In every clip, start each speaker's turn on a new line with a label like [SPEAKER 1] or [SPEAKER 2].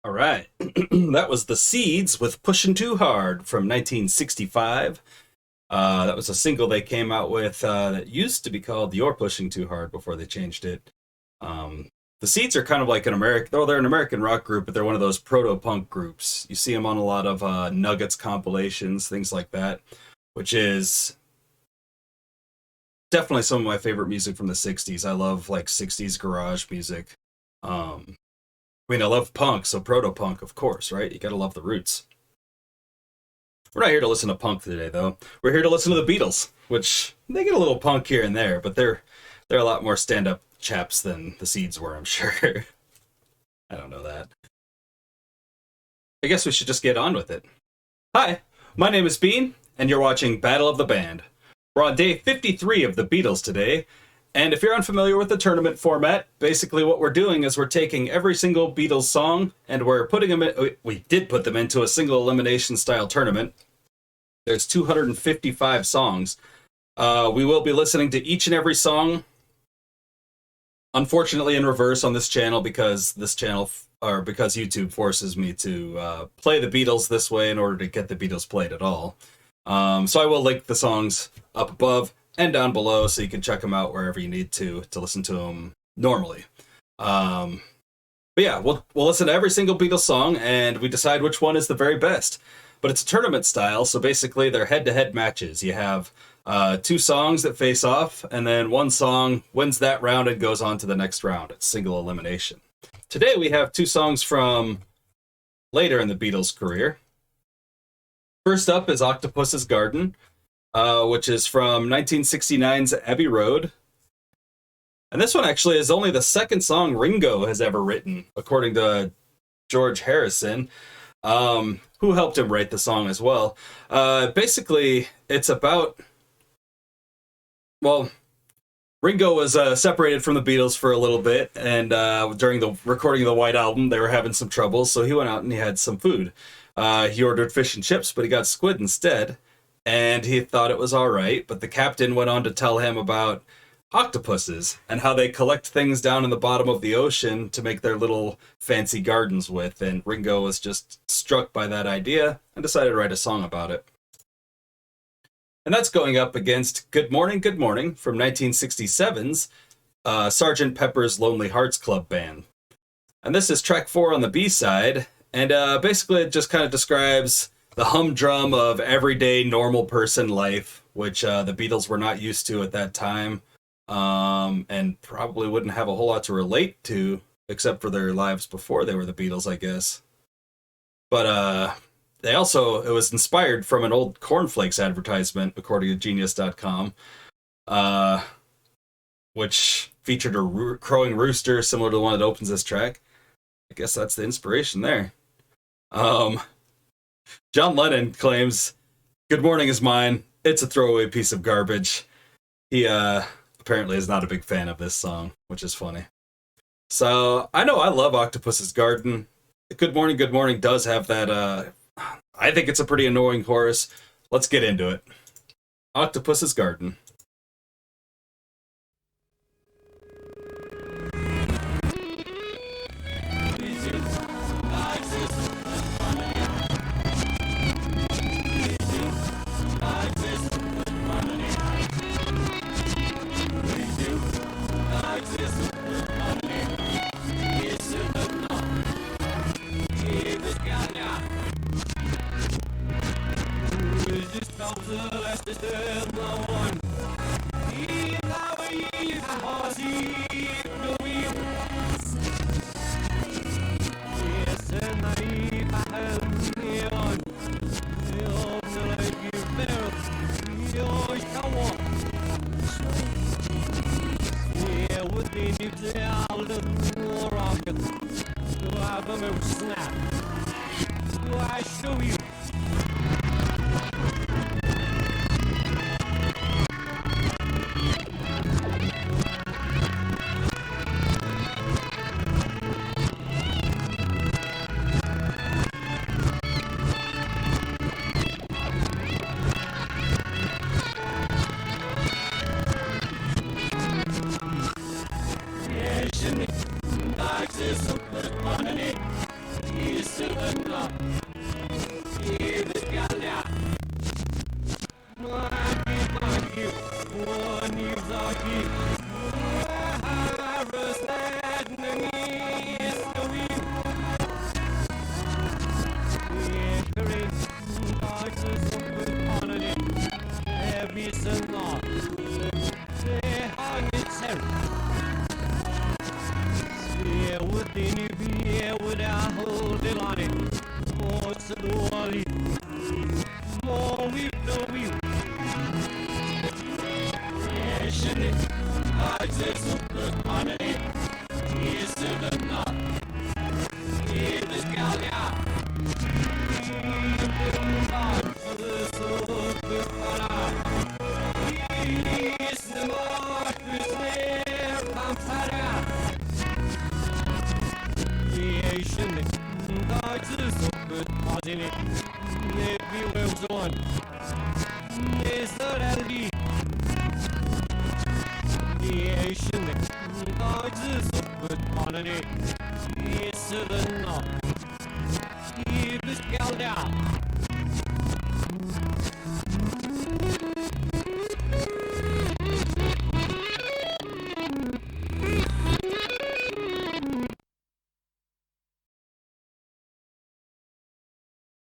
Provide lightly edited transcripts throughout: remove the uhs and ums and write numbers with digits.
[SPEAKER 1] All right. That was The Seeds with Pushin' Too Hard from 1965. That was a single they came out with that used to be called You're Pushing Too Hard before they changed it. Um, the Seeds are kind of like an American, though they're an American rock group, but they're one of those proto-punk groups. You see them on a lot of Nuggets compilations, things like that, which is definitely some of my favorite music from the 60s. I love like 60s garage music. I love punk, so proto-punk, of course, right? You gotta love the roots. We're not here to listen to punk today, though. We're here to listen to the Beatles, which they get a little punk here and there, but they're a lot more stand-up chaps than the Seeds were, I'm sure. I don't know that. I guess we should just get on with it. Hi, my name is Bean, and you're watching Battle of the Band. We're on day 53 of the Beatles today, and if you're unfamiliar with the tournament format, basically what we're doing is we're taking every single Beatles song and we're putting them in. We did put them into a single elimination style tournament. There's 255 songs. We will be listening to each and every song, unfortunately in reverse on this channel because because YouTube forces me to play the Beatles this way in order to get the Beatles played at all. So I will link the songs up above and down below so you can check them out wherever you need to listen to them normally. But yeah, we'll listen to every single Beatles song and we decide which one is the very best. But it's a tournament style, so basically they're head-to-head matches. You have two songs that face off, and then one song wins that round and goes on to the next round. It's single elimination. Today we have two songs from later in the Beatles' career. First up is Octopuss's Garden, which is from 1969's Abbey Road. And this one actually is only the second song Ringo has ever written, according to George Harrison, who helped him write the song as well. Basically, it's about... Well, Ringo was separated from the Beatles for a little bit, and during the recording of the White Album, they were having some trouble, so he went out and he had some food. He ordered fish and chips, but he got squid instead, and he thought it was all right, but the captain went on to tell him about octopuses and how they collect things down in the bottom of the ocean to make their little fancy gardens with, and Ringo was just struck by that idea and decided to write a song about it. And that's going up against Good Morning, Good Morning from 1967's Sgt. Pepper's Lonely Hearts Club Band. And this is track 4 on the B-side, and basically it just kind of describes the humdrum of everyday normal person life, which the Beatles were not used to at that time, and probably wouldn't have a whole lot to relate to, except for their lives before they were the Beatles, I guess. But it was inspired from an old cornflakes advertisement, according to Genius.com, which featured a crowing rooster similar to the one that opens this track. I guess that's the inspiration there. John Lennon claims, "Good Morning is mine. It's a throwaway piece of garbage." He apparently is not a big fan of this song, which is funny. So I know I love Octopus's Garden. Good Morning does have that, I think it's a pretty annoying chorus. Let's get into it. Octopus's Garden.
[SPEAKER 2] I show you?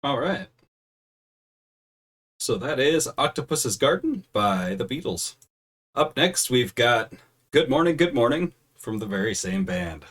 [SPEAKER 1] All right. So that is Octopus's Garden by the Beatles. Up next, we've got Good Morning from the very same band.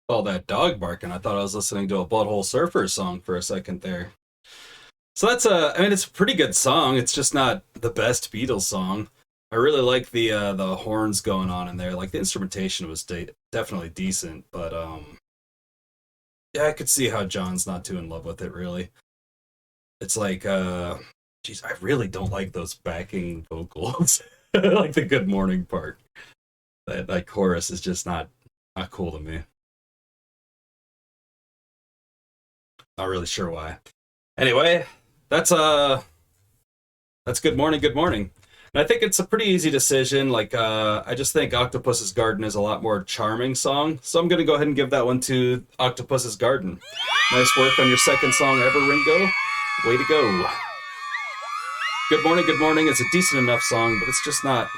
[SPEAKER 1] All that dog barking, I thought I was listening to a Butthole Surfers song for a second there. So that's I mean, it's a pretty good song. It's just not the best Beatles song. I really like the horns going on in there. Like the instrumentation was definitely decent, but yeah, I could see how John's not too in love with it. Really, it's like geez, I really don't like those backing vocals, like the Good Morning part. That chorus is just not cool to me. Not really sure why. Anyway, that's that's good morning, good morning. And I think it's a pretty easy decision. Like I just think Octopus's Garden is a lot more charming song. So I'm gonna go ahead and give that one to Octopus's Garden. Nice work on your second song ever, Ringo. Way to go. Good morning, good morning. It's a decent enough song, but it's just not.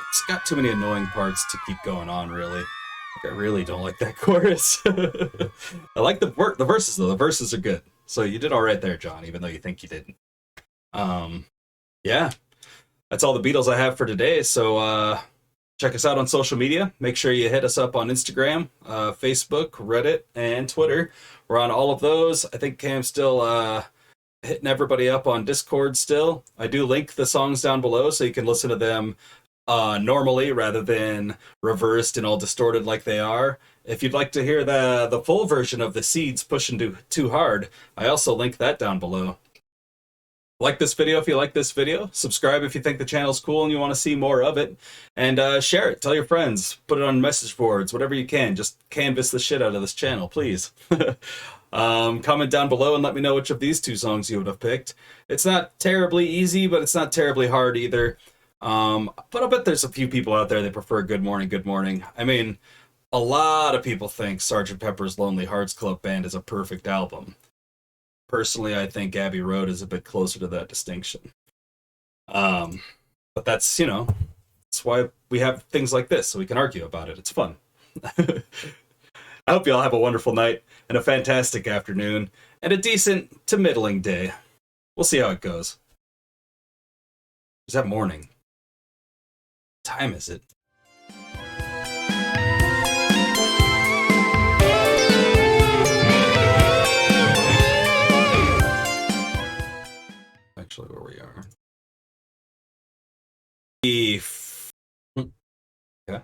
[SPEAKER 1] It's got too many annoying parts to keep going on. Really, like, I really don't like that chorus. I like the verses though. The verses are good. So you did all right there, John. Even though you think you didn't. Um, yeah, that's all the Beatles I have for today. So check us out on social media. Make sure you hit us up on Instagram, Facebook, Reddit, and Twitter. We're on all of those. I think Cam's still hitting everybody up on Discord still. I do link the songs down below so you can listen to them normally rather than reversed and all distorted like they are. If you'd like to hear the full version of the Seeds pushing too hard, I also link that down below. Like this video if you like this video, subscribe if you think the channel's cool and you want to see more of it, and share it, tell your friends, put it on message boards, whatever you can. Just canvas the shit out of this channel, please. Comment down below and let me know which of these two songs you would have picked. It's not terribly easy, but it's not terribly hard either. But I bet there's a few people out there that prefer Good Morning, Good Morning. I mean, a lot of people think Sgt. Pepper's Lonely Hearts Club Band is a perfect album. Personally, I think Abbey Road is a bit closer to that distinction. But that's, that's why we have things like this, so we can argue about it. It's fun. I hope you all have a wonderful night and a fantastic afternoon and a decent to middling day. We'll see how it goes. Is that morning? What time is it? Actually, where we are. Yeah.